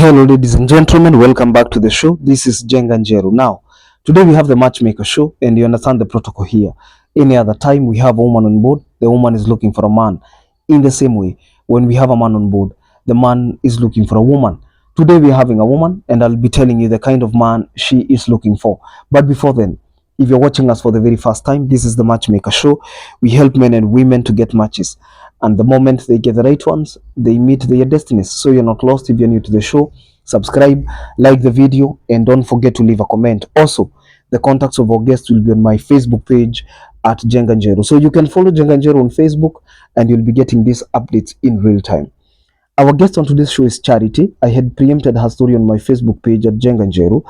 Hello, ladies and gentlemen, welcome back to the show. This is Jenga Njeru. Now, today we have the Matchmaker show, and you understand the protocol here. Any other time we have a woman on board, the woman is looking for a man. In the same way, when we have a man on board, the man is looking for a woman. Today we are having a woman, and I'll be telling you the kind of man she is looking for. But before then, if you're watching us for the very first time, this is the Matchmaker show. We help men and women to get matches. And the moment they get the right ones, they meet their destinies. So you're not lost. If you're new to the show, subscribe, like the video, and don't forget to leave a comment. Also, the contacts of our guests will be on my Facebook page at Jenganjero. So you can follow Jenganjero on Facebook and you'll be getting these updates in real time. Our guest on today's show is Charity. I had preempted her story on my Facebook page at Jenganjero.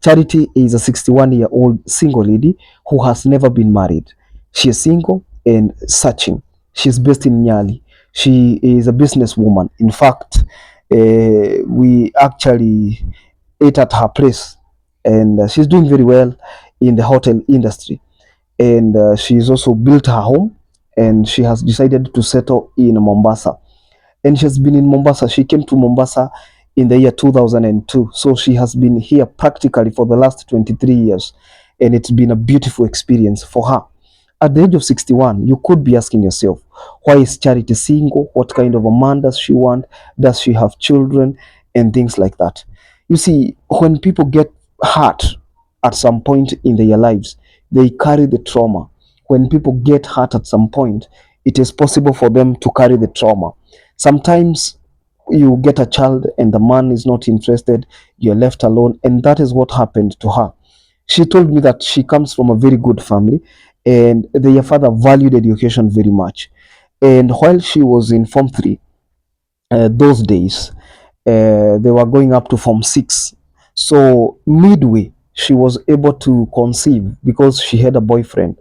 Charity is a 61-year-old single lady who has never been married. She is single and searching. She's based in Nyali. She is a businesswoman. In fact, we actually ate at her place, and she's doing very well in the hotel industry. And she's also built her home, and she has decided to settle in Mombasa. And she has been in Mombasa. She came to Mombasa in the year 2002. So she has been here practically for the last 23 years. And it's been a beautiful experience for her. At the age of 61, you could be asking yourself, why is Charity single? What kind of a man does she want? Does she have children? And things like that. You see, when people get hurt at some point in their lives, they carry the trauma. When people get hurt at some point, it is possible for them to carry the trauma. Sometimes you get a child and the man is not interested, you're left alone, and that is what happened to her. She told me that she comes from a very good family and their father valued education very much. And while she was in Form 3, those days, they were going up to Form 6. So midway, she was able to conceive because she had a boyfriend.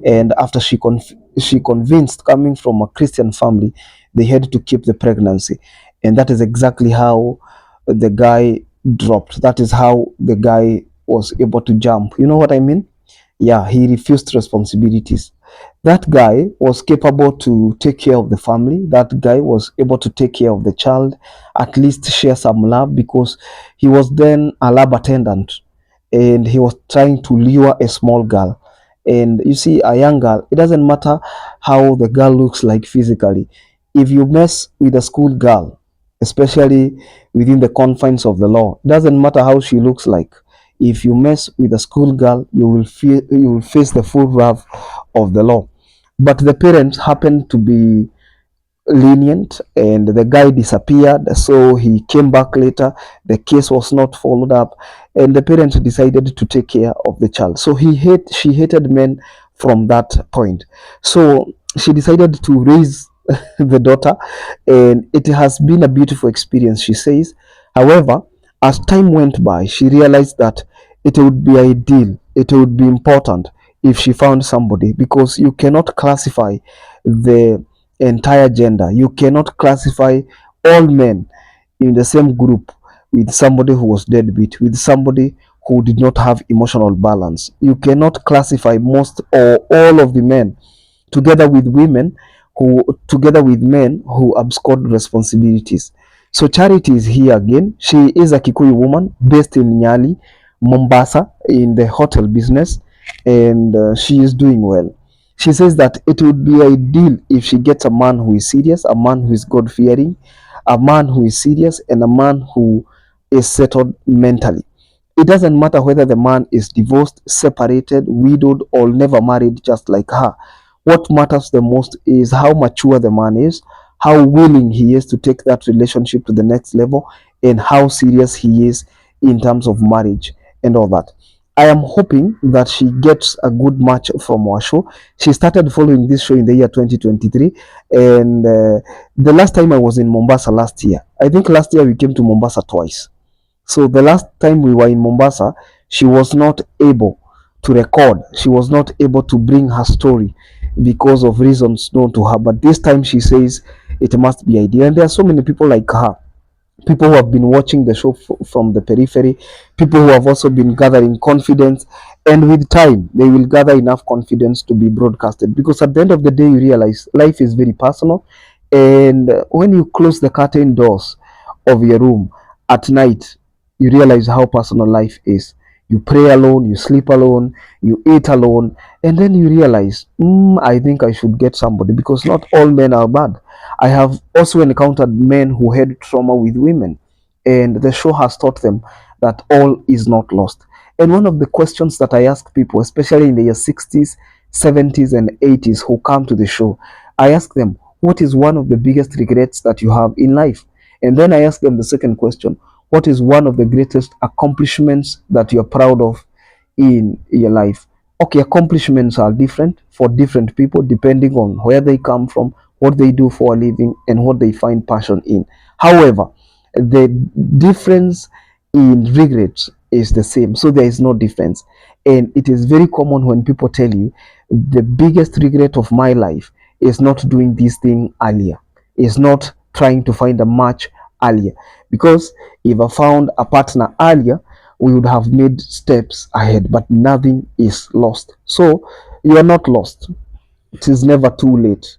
And after she convinced, coming from a Christian family, they had to keep the pregnancy. And that is exactly how the guy dropped. That is how the guy was able to jump. You know what I mean? Yeah, he refused responsibilities. That guy was capable to take care of the family. That guy was able to take care of the child, at least share some love, because he was then a lab attendant and he was trying to lure a small girl. And you see, a young girl, it doesn't matter how the girl looks like physically. If you mess with a school girl, especially within the confines of the law, it doesn't matter how she looks like. If you mess with a school girl, you will face the full wrath of the law. But the parents happened to be lenient and the guy disappeared, so he came back later. The case was not followed up and the parents decided to take care of the child. So she hated men from that point. So she decided to raise the daughter, and it has been a beautiful experience, she says. However, as time went by, she realized that it would be ideal, it would be important if she found somebody, because you cannot classify the entire gender. You cannot classify all men in the same group with somebody who was deadbeat, with somebody who did not have emotional balance. You cannot classify most or all of the men together with together with men who abscond responsibilities. So Charity is here again. She is a Kikuyu woman based in Nyali, Mombasa, in the hotel business, and she is doing well. She says that it would be ideal if she gets a man who is serious, a man who is God fearing, a man who is serious, and a man who is settled mentally. It doesn't matter whether the man is divorced, separated, widowed, or never married, just like her. What matters the most is how mature the man is, how willing he is to take that relationship to the next level, and how serious he is in terms of marriage and all that. I am hoping that she gets a good match from our show. She started following this show in the year 2023, and the last time I was in Mombasa last year, I think last year we came to Mombasa twice. So the last time we were in Mombasa, she was not able to record. She was not able to bring her story because of reasons known to her. But this time she says it must be ideal. And there are so many people like her. People who have been watching the show from the periphery, people who have also been gathering confidence, and with time they will gather enough confidence to be broadcasted, because at the end of the day you realize life is very personal, and when you close the curtain doors of your room At night, you realize how personal life is. You pray alone, you sleep alone, you eat alone, and then you realize, I think I should get somebody, because not all men are bad. I have also encountered men who had trauma with women, and the show has taught them that all is not lost. And one of the questions that I ask people, especially in the year 60s, 70s, and 80s, who come to the show, I ask them, what is one of the biggest regrets that you have in life? And then I ask them the second question, what is one of the greatest accomplishments that you're proud of in your life? Okay, accomplishments are different for different people depending on where they come from, what they do for a living, and what they find passion in. However, the difference in regrets is the same, so there is no difference. And it is very common when people tell you the biggest regret of my life is not doing this thing earlier, is not trying to find a match earlier, because if I found a partner earlier, we would have made steps ahead, but nothing is lost. So you are not lost. It is never too late.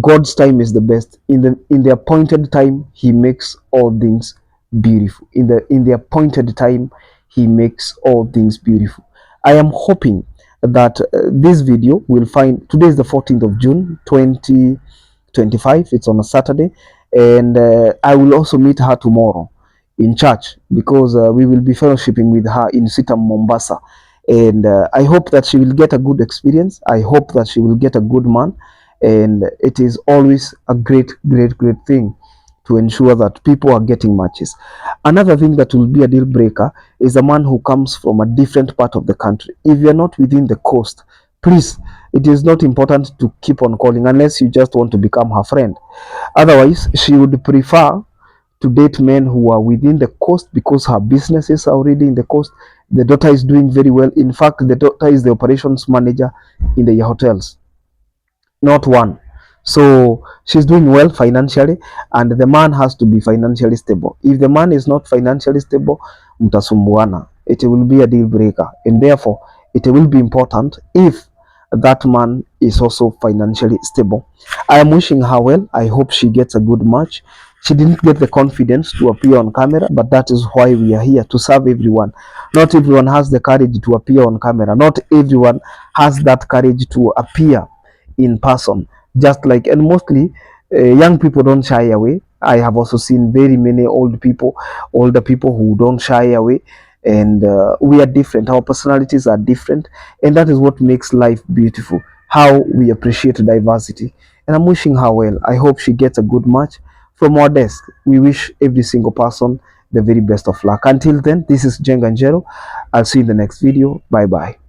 God's time is the best. In the appointed time, He makes all things beautiful. In the appointed time, He makes all things beautiful. I am hoping that this video will find. Today is the 14th of June, 2025. It's on a Saturday, and I will also meet her tomorrow in church, because we will be fellowshipping with her in Nyali Mombasa. And I hope that she will get a good experience. I hope that she will get a good man, and it is always a great thing to ensure that people are getting matches. Another thing that will be a deal breaker is a man who comes from a different part of the country. If you're not within the coast, please, it is not important to keep on calling unless you just want to become her friend. Otherwise, she would prefer to date men who are within the coast, because her businesses are already in the coast. The daughter is doing very well. In fact, the daughter is the operations manager in the hotels, not one. So she's doing well financially, and the man has to be financially stable. If the man is not financially stable, mtasumbuana. It will be a deal breaker, and therefore it will be important if that man is also financially stable. I am wishing her well. I hope she gets a good match. She didn't get the confidence to appear on camera, but that is why we are here, to serve everyone. Not everyone has the courage to appear on camera. Not everyone has that courage to appear in person, just like, and mostly young people don't shy away. I have also seen very many older people who don't shy away, and we are different. Our personalities are different, and that is what makes life beautiful, how we appreciate diversity. And I'm wishing her well. I hope she gets a good match. From our desk, we wish every single person the very best of luck. Until then, this is Jenganjero. I'll see you in the next video. Bye bye.